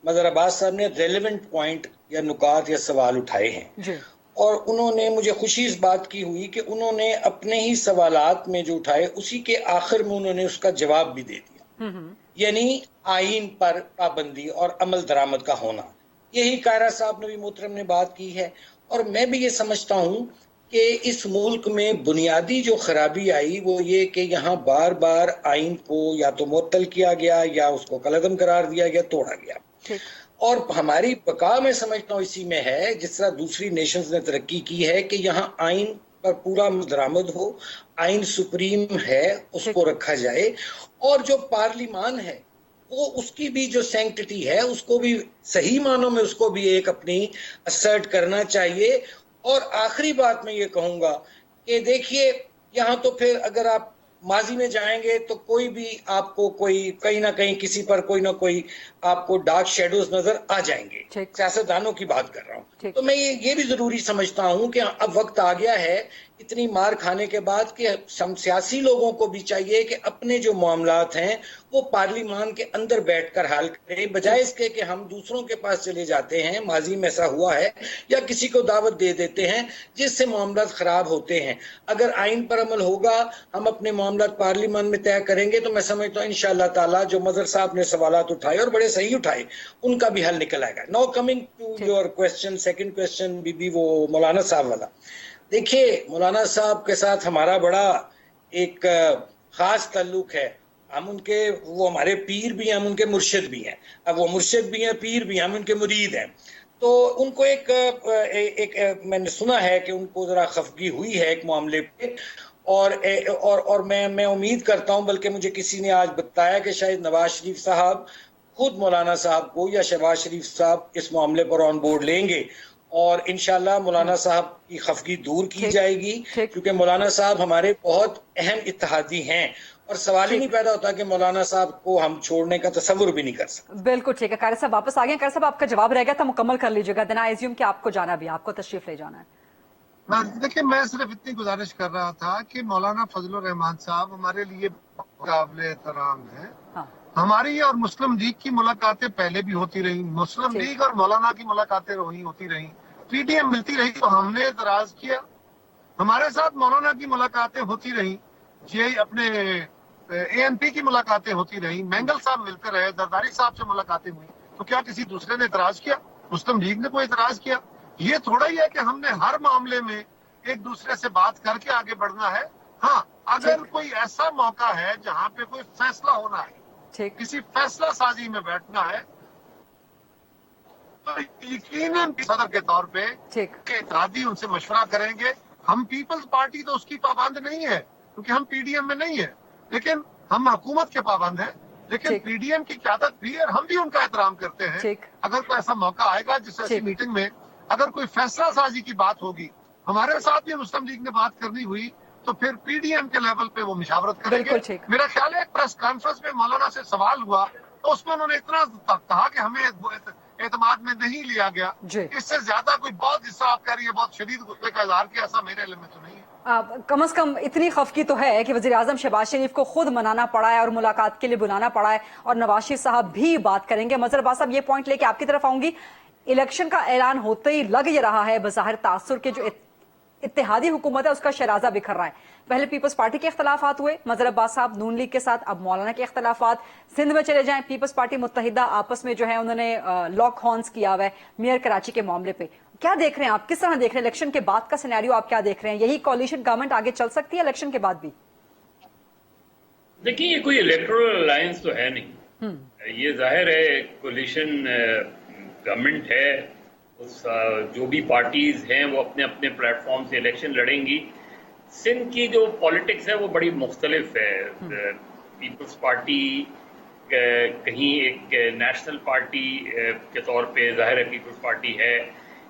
मजहर अब्बास साहब ने रेलेवेंट पॉइंट या नुकात या सवाल उठाए हैं और उन्होंने, मुझे खुशी इस बात की हुई कि उन्होंने अपने ही सवालात में जो उठाए उसी के आखिर में उन्होंने उसका जवाब भी दे दिया, यानी आइन पर पाबंदी और अमल दरामद का होना। यही कायरा साहब ने भी मोहतरम ने बात की है और मैं भी ये समझता हूँ कि इस मुल्क में बुनियादी जो खराबी आई वो ये कि यहाँ बार बार आइन को या तो मुअत्तल किया गया या उसको कलअदम करार दिया गया, तोड़ा गया। और हमारी बका मैं समझता हूँ इसी में है, जिस तरह दूसरी नेशंस ने तरक्की की है कि यहाँ आइन पर पूरा दरामद हो, आइन सुप्रीम है उसको रखा जाए और जो पार्लिमान है वो उसकी भी जो सैंक्टिटी है उसको भी सही मानों में उसको भी एक अपनी असर्ट करना चाहिए। और आखिरी बात मैं ये कहूंगा कि देखिए यहाँ तो फिर अगर आप माजी में जाएंगे तो कोई भी आपको कोई कहीं ना कहीं किसी पर कोई ना कोई आपको डार्क शेडोज नजर आ जाएंगे, सियासतदानों की बात कर रहा हूँ। तो मैं ये भी जरूरी समझता हूँ कि अब वक्त आ गया है इतनी मार खाने के बाद कि हम सियासी लोगों को भी चाहिए कि अपने जो मामलात हैं वो पार्लिमान के अंदर बैठकर हल करें, बजाय इसके कि हम दूसरों के पास चले जाते हैं, माजी में ऐसा हुआ है, या किसी को दावत दे देते हैं जिससे मामलात खराब होते हैं। अगर आइन पर अमल होगा, हम अपने मामलात पार्लिमान में तय करेंगे तो मैं समझता हूँ इंशाअल्लाह ताला जो मजहर साहब ने सवालात उठाए और बड़े सही उठाए उनका भी हल निकल आएगा। Now coming to your question, second question बीबी, वो मौलाना साहब वाला। देखिए मौलाना साहब के साथ हमारा बड़ा एक खास ताल्लुक है, हम उनके, वो हमारे पीर भी हैं, हम उनके मुर्शिद भी हैं। अब वो मुर्शिद भी हैं, पीर भी हैं, हम उनके मुरीद हैं। तो उनको एक मैंने सुना है कि उनको जरा खफगी हुई है एक मामले पे और मैं उम्मीद करता हूं, बल्कि मुझे किसी ने आज बताया कि शायद नवाज शरीफ साहब खुद मौलाना साहब को या शहबाज शरीफ साहब इस मामले पर ऑन बोर्ड लेंगे और इंशाल्लाह मौलाना साहब की खफगी दूर की जाएगी, क्योंकि मौलाना साहब हमारे बहुत अहम इत्तेहादी हैं और सवाल ही नहीं पैदा होता कि मौलाना साहब को हम छोड़ने का तसव्वुर भी नहीं कर सकते। बिल्कुल ठीक है, कारी साहब वापस आ गए। कारी साहब आपका जवाब रह गया था, मुकम्मल कर लीजिएगा। देन आई अज्यूम कि आपको जाना भी, आपको तशरीफ ले जाना है। देखिए मैं सिर्फ इतनी गुजारिश कर रहा था कि मौलाना फजलुर रहमान साहब हमारे लिए काबिल एहतराम है। हाँ। हमारी और मुस्लिम लीग की मुलाकातें पहले भी होती रही, मुस्लिम लीग और मौलाना की मुलाकातें होती रही, पीडीएम मिलती रही तो हमने एतराज किया। हमारे साथ मौलाना की मुलाकातें होती रही, ये अपने एएनपी की मुलाकातें होती रही, मैंगल साहब मिलते रहे, जरदारी साहब से मुलाकातें हुई, तो क्या किसी दूसरे ने एतराज किया? मुस्लिम लीग ने कोई एतराज किया? ये थोड़ा ही है कि हमने हर मामले में एक दूसरे से बात करके आगे बढ़ना है। हाँ, अगर कोई ऐसा मौका है जहाँ पे कोई फैसला होना है, किसी फैसला साजी में बैठना है, तो यकीनन सदर के तौर पे इत्तेहादी उनसे मशवरा करेंगे। हम पीपल्स पार्टी तो उसकी पाबंद नहीं है क्योंकि हम पीडीएम में नहीं है, लेकिन हम हुकूमत के पाबंद हैं। लेकिन पीडीएम की क़यादत भी है, हम भी उनका एहतराम करते हैं। अगर कोई ऐसा मौका आएगा जिस ऐसी मीटिंग में अगर कोई फैसला साजी की बात होगी, हमारे साथ भी मुस्लिम लीग ने बात करनी हुई, तो फिर पीडीएम के लेवल पे वो मुशावरत करेंगे। मेरा ख्याल है प्रेस कॉन्फ्रेंस में मौलाना से सवाल हुआ तो उसमें उन्होंने इतना कहा कि हमें एतमाद में नहीं लिया गया। इससे ज्यादा कोई बहुत, जिस तरह आप कह रही है, बहुत शदीद गुस्से का इजहार किया, ऐसा मेरे इल्म में तो नहीं है। कम से कम इतनी खफकी तो है कि वज़ीर आज़म शहबाज शरीफ को खुद मनाना पड़ा है और मुलाकात के लिए बुलाना पड़ा है और नवाज शरीफ साहब भी बात करेंगे। मजहर अब्बास साहब, ये पॉइंट लेके आपकी तरफ आऊंगी। इलेक्शन का ऐलान होते ही लग ये रहा है बज़ाहिर तासुर के जो इत्तेहादी हुकूमत है उसका शराजा बिखर रहा है। पहले पीपल्स पार्टी के इख्तलाफात हुए, मजहर अब्बास साहब नून लीग के साथ, अब मौलाना के इख्तलाफात। सिंध में चले जाएं, पीपल्स पार्टी मुत्तहिदा आपस में जो है उन्होंने लॉक हॉर्न्स किया हुआ है मेयर कराची के मामले पे। क्या देख रहे हैं आप, किस तरह देख रहे हैं इलेक्शन के बाद का सिनेरियो, आप क्या देख रहे हैं? यही कोalition गवर्नमेंट आगे चल सकती है इलेक्शन के बाद भी? देखिए, ये कोई इलेक्टोरल अलायंस तो है नहीं। ये जाहिर है कोalition गवर्नमेंट है, उस जो भी पार्टीज हैं वो अपने अपने प्लेटफॉर्म से इलेक्शन लड़ेंगी। सिंध की जो पॉलिटिक्स है वो बड़ी मुख्तलिफ है। पीपल्स पार्टी कहीं एक नेशनल पार्टी के तौर पे ज़ाहिर है पीपल्स पार्टी है,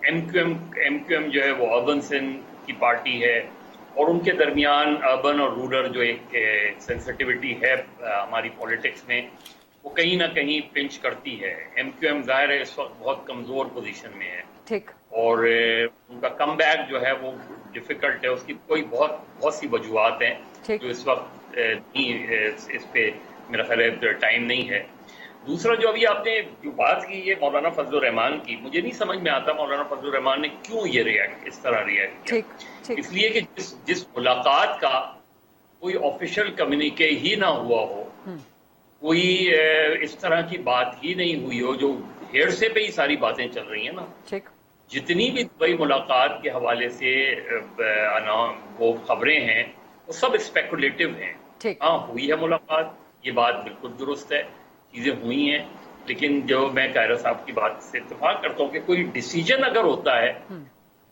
एमक्यूएम जो है वो अर्बन सिंध की पार्टी है, और उनके दरमियान अर्बन और रूरल जो एक सेंसिटिविटी है हमारी पॉलिटिक्स में, वो कहीं ना कहीं पिंच करती है। एमक्यूएम ज़ाहिर है इस वक्त बहुत कमज़ोर पोजीशन में है, ठीक, और उनका कम बैक जो है वो डिफ़िकल्ट है। उसकी कोई बहुत सी वजूहत हैं जो इस वक्त नहीं, इस पे मेरा ख्याल है टाइम नहीं है। दूसरा जो अभी आपने जो बात की है मौलाना फजलुर रहमान की, मुझे नहीं समझ में आता मौलाना फजलुर रहमान ने क्यों ये इस तरह रिएक्ट किया। इसलिए कि जिस मुलाकात का कोई ऑफिशियल कम्युनिके ही ना हुआ हो, कोई इस तरह की बात ही नहीं हुई हो, जो हेरसे पे ही सारी बातें चल रही हैं ना। जितनी भी दुबई मुलाकात के हवाले से वो खबरें हैं वो सब स्पेकुलेटिव हैं। हाँ, हुई है मुलाकात, ये बात बिल्कुल दुरुस्त है, चीज़ें हुई हैं, लेकिन जो मैं कायरा साहब की बात से इत्तेफाक करता हूँ कि कोई डिसीजन अगर होता है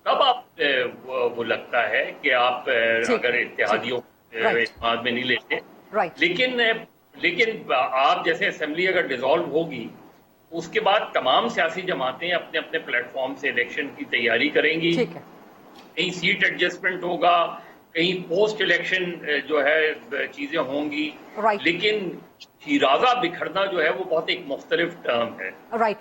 तब आप वो लगता है कि आप अगर इत्तेहादियों इत्तेहाद में नहीं लेते, लेकिन आप जैसे असेंबली अगर डिसॉल्व होगी उसके बाद तमाम सियासी जमातें अपने अपने प्लेटफॉर्म से इलेक्शन की तैयारी करेंगी, कहीं सीट एडजस्टमेंट होगा, कहीं पोस्ट इलेक्शन जो है चीजें होंगी, लेकिन शिराजा बिखरना जो है वो बहुत एक मुख्तलिफ टर्म है। Right,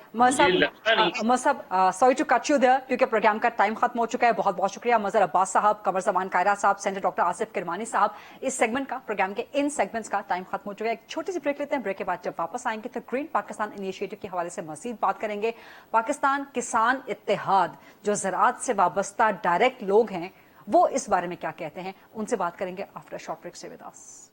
sorry to cut you there क्योंकि प्रोग्राम का टाइम खत्म हो चुका है। बहुत बहुत शुक्रिया मजहर अब्बास साहब, कमर जमान कायरा साहब, सेनेटर डॉक्टर आसिफ किरमानी साहब। इस सेगमेंट का, प्रोग्राम के इन सेगमेंट्स का टाइम खत्म हो चुका है। एक छोटी सी ब्रेक लेते हैं, ब्रेक के बाद जब वापस आएंगे तो ग्रीन पाकिस्तान इनिशिएटिव के हवाले से मजीद बात करेंगे। पाकिस्तान किसान इत्तेहाद जो ज़राअत से वाबस्ता डायरेक्ट लोग हैं वो इस बारे में क्या कहते हैं, उनसे बात करेंगे आफ्टर शॉर्ट ब्रेक। से विद अस।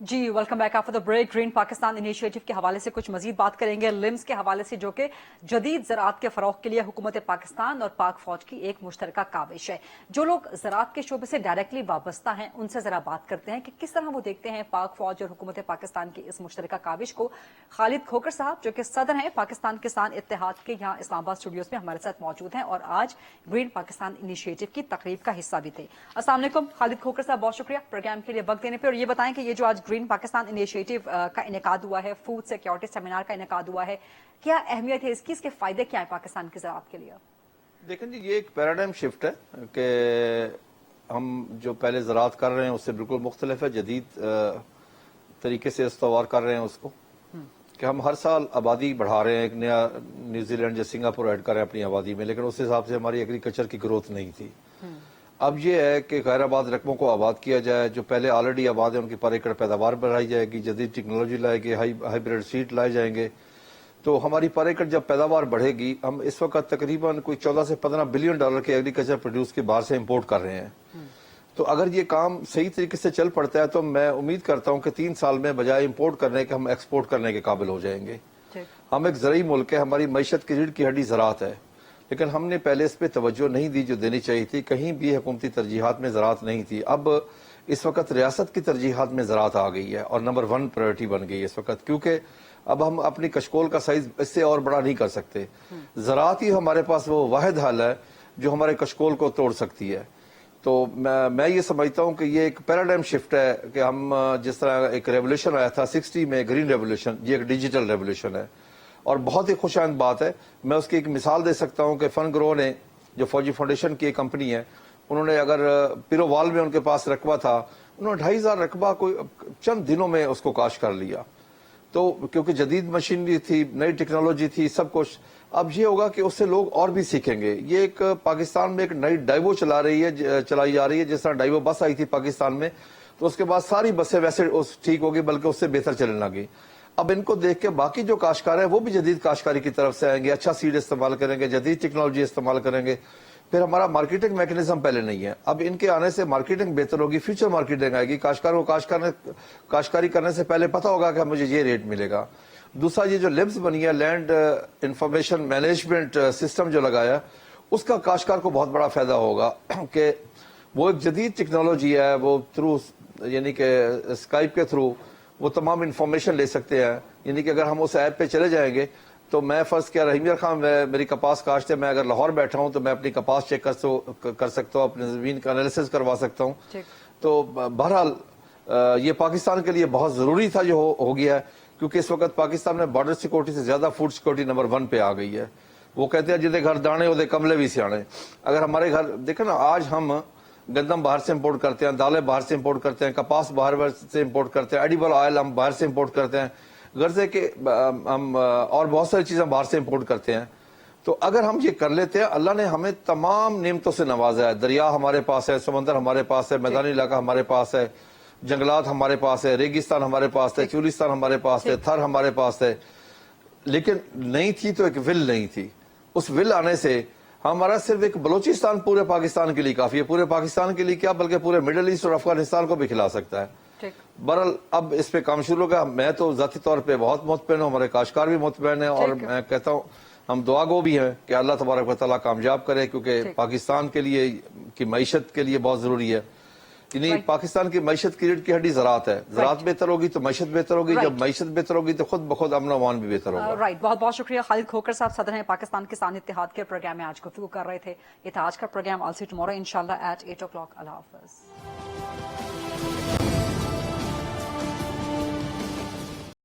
जी welcome back after the break. Green Pakistan initiative के हवाले से कुछ मजीद बात करेंगे, लिम्स के हवाले से जो कि जदीद ज़राअत के फ़रोग़ के लिए हुकूमत पाकिस्तान और पाक फौज की एक मुश्तरका काविश है। जो लोग ज़राअत के शोबे से डायरेक्टली वाबस्ता हैं उनसे ज़रा बात करते हैं कि किस तरह वो देखते हैं पाक फौज और हुकूमत पाकिस्तान की इस मुश्तरका काविश को। खालिद खोकर साहब जो कि सदर हैं पाकिस्तान किसान इत्तेहाद के, यहाँ इस्लामाबाद स्टूडियोज़ में हमारे साथ मौजूद हैं और आज ग्रीन पाकिस्तान इनिशिएटिव की तकरीब का हिस्सा भी थे। अस्सलाम वालेकुम खालिद खोकर साहब, बहुत शुक्रिया प्रोग्राम के लिए वक्त देने पर। और ये बताएं कि ये जो आज ग्रीन पाकिस्तान इनिशिएटिव का इनेकाद हुआ है, फूड सिक्योरिटी सेमिनार का इनेकाद हुआ है, क्या अहमियत है इसकी, इसके फायदे क्या है पाकिस्तान की ज़राअत के लिए? देखें जी, ये एक पैराडाइम शिफ्ट है कि हम जो पहले ज़राअत कर रहे हैं उससे बिल्कुल मुख्तलिफ है, जदीद तरीके से इस्तेवार कर रहे हैं उसको, कि हम हर साल आबादी बढ़ा रहे हैं, एक नया न्यूजीलैंड या सिंगापुर ऐड कर रहे हैं अपनी आबादी में, लेकिन उस हिसाब से हमारी एग्रीकल्चर की ग्रोथ नहीं थी। अब ये है कि खैराबाद रकबों को आबाद किया जाए, जो पहले ऑलरेडी आबाद है उनकी पर एकड़ पैदावार बढ़ाई जाएगी, जदीद टेक्नोलॉजी लाएगी, हाइब्रिड सीड लाए जाएंगे, तो हमारी पर एकड़ जब पैदावार बढ़ेगी, हम इस वक्त तकरीबन कोई 14 से 15 बिलियन डॉलर के एग्रीकल्चर प्रोड्यूस के बाहर से इम्पोर्ट कर रहे हैं। तो अगर ये काम सही तरीके से चल पड़ता है तो मैं उम्मीद करता हूँ कि 3 साल में बजाय इम्पोर्ट करने के हम एक्सपोर्ट करने के काबिल हो जाएंगे। हम एक ज़रई मुल्क है, हमारी मईशत की रीढ़ की हड्डी ज़राअत है, लेकिन हमने पहले इस पे तवज्जो नहीं दी जो देनी चाहिए थी, कहीं भी हुकूमती तरजीहात में ज़राअत नहीं थी। अब इस वक्त रियासत की तरजीहात में ज़राअत आ गई है और नंबर 1 प्रायोरिटी बन गई है इस वक्त, क्योंकि अब हम अपनी कशकोल का साइज इससे और बड़ा नहीं कर सकते। ज़राअत ही हमारे पास वो वाहिद हल है जो हमारे कशकोल को तोड़ सकती है। तो मैं ये समझता हूँ कि ये एक पैराडाइम शिफ्ट है कि हम जिस तरह एक रेवोल्यूशन आया था 60 में, ग्रीन रेवोल्यूशन, ये एक डिजिटल रेवोल्यूशन है और बहुत ही खुशाइंद बात है। मैं उसकी एक मिसाल दे सकता हूँ कि फन ग्रो ने, जो फौजी फाउंडेशन की एक कंपनी है, उन्होंने अगर पिरोवाल में उनके पास रकबा था, उन्होंने 2500 रकबा कोई चंद दिनों में उसको काश कर लिया। तो क्योंकि जदीद मशीनरी थी, नई टेक्नोलॉजी थी, सब कुछ। अब ये होगा कि उससे लोग और भी सीखेंगे। ये एक पाकिस्तान में एक नई डाइवो चलाई जा रही है, जिस तरह डाइवो बस आई थी पाकिस्तान में, तो उसके बाद सारी बसें वैसे ठीक होगी बल्कि उससे बेहतर चलने लगी। अब इनको देख के बाकी जो काश्तकार है वो भी जदीद काश्तकारी की तरफ से आएंगे, अच्छा सीड इस्तेमाल करेंगे, जदीद टेक्नोलॉजी इस्तेमाल करेंगे। फिर हमारा मार्केटिंग मैकेनिज्म पहले नहीं है, अब इनके आने से मार्केटिंग बेहतर होगी, फ्यूचर मार्केटिंग आएगी। काश्तकार को काश्तकारी करने से पहले पता होगा कि मुझे ये रेट मिलेगा। दूसरा, ये जो लिम्स बनी है, लैंड इंफॉर्मेशन मैनेजमेंट सिस्टम जो लगाया, उसका काश्तकार को बहुत बड़ा फायदा होगा कि वो एक जदीद टेक्नोलॉजी है, वो थ्रू यानी कि स्काइप के थ्रू वो तमाम इंफॉर्मेशन ले सकते हैं। यानी कि अगर हम उस ऐप पे चले जाएंगे, تو میں فرض کیا رحیم خان میری کپاس کاشت ہے, میں اگر لاہور بیٹھا ہوں تو میں اپنی کپاس چیک کر سکتا ہوں, اپنے زمین کا انالیسس کروا سکتا ہوں. تو بہرحال یہ پاکستان کے لیے بہت ضروری تھا جو ہو گیا ہے, کیونکہ اس وقت پاکستان میں بارڈر سیکورٹی سے زیادہ فوڈ سیکورٹی نمبر 1 پہ آ گئی ہے. وہ کہتے ہیں جدے گھر دانے وہ کملے بھی سیانے. اگر ہمارے گھر دیکھیں نا, آج ہم گندم باہر سے امپورٹ کرتے ہیں, دالیں باہر سے امپورٹ کرتے ہیں, کپاس باہر سے امپورٹ کرتے ہیں, ایڈیبل آئل ہم باہر سے امپورٹ کرتے ہیں, غرضے کہ ہم اور بہت ساری چیزیں باہر سے امپورٹ کرتے ہیں. تو اگر ہم یہ کر لیتے ہیں, اللہ نے ہمیں تمام نعمتوں سے نوازا ہے. دریا ہمارے پاس ہے, سمندر ہمارے پاس ہے, میدانی علاقہ ہمارے پاس ہے, جنگلات ہمارے پاس ہے, ریگستان ہمارے پاس ہے, چولستان ہمارے پاس ہے, تھر ہمارے پاس ہے. لیکن نہیں تھی تو ایک ول نہیں تھی. اس ول آنے سے ہمارا صرف ایک بلوچستان پورے پاکستان کے لیے کافی ہے. پورے پاکستان کے لیے کیا بلکہ پورے مڈل ایسٹ اور افغانستان کو بھی کھلا سکتا ہے. بہرحال اب اس پہ کام شروع ہوگا. میں تو ذاتی طور پہ بہت مطمئن ہوں, ہمارے کاشتکار بھی مطمئن ہیں, اور میں کہتا ہوں ہم دعا گو بھی ہیں کہ اللہ تبارک و تعالیٰ کامیاب کرے, کیونکہ پاکستان کے لیے کی معیشت کے لیے بہت ضروری ہے. یعنی پاکستان کی معیشت کی ریڑھ کی ہڈی زراعت ہے. زراعت بہتر ہوگی تو معیشت بہتر ہوگی, جب معیشت بہتر ہوگی تو خود بخود امن و امان بھی بہتر ہوگا. رائٹ, بہت بہت شکریہ. خالد کھوکر صاحب صدر ہیں پاکستان کسان اتحاد کے پروگرام میں آج گفتگو کر رہے تھے. یہ تھا آج کا پروگرام. آل سی ٹمارو انشاءاللہ ایٹ 8 o'clock. اللہ حافظ.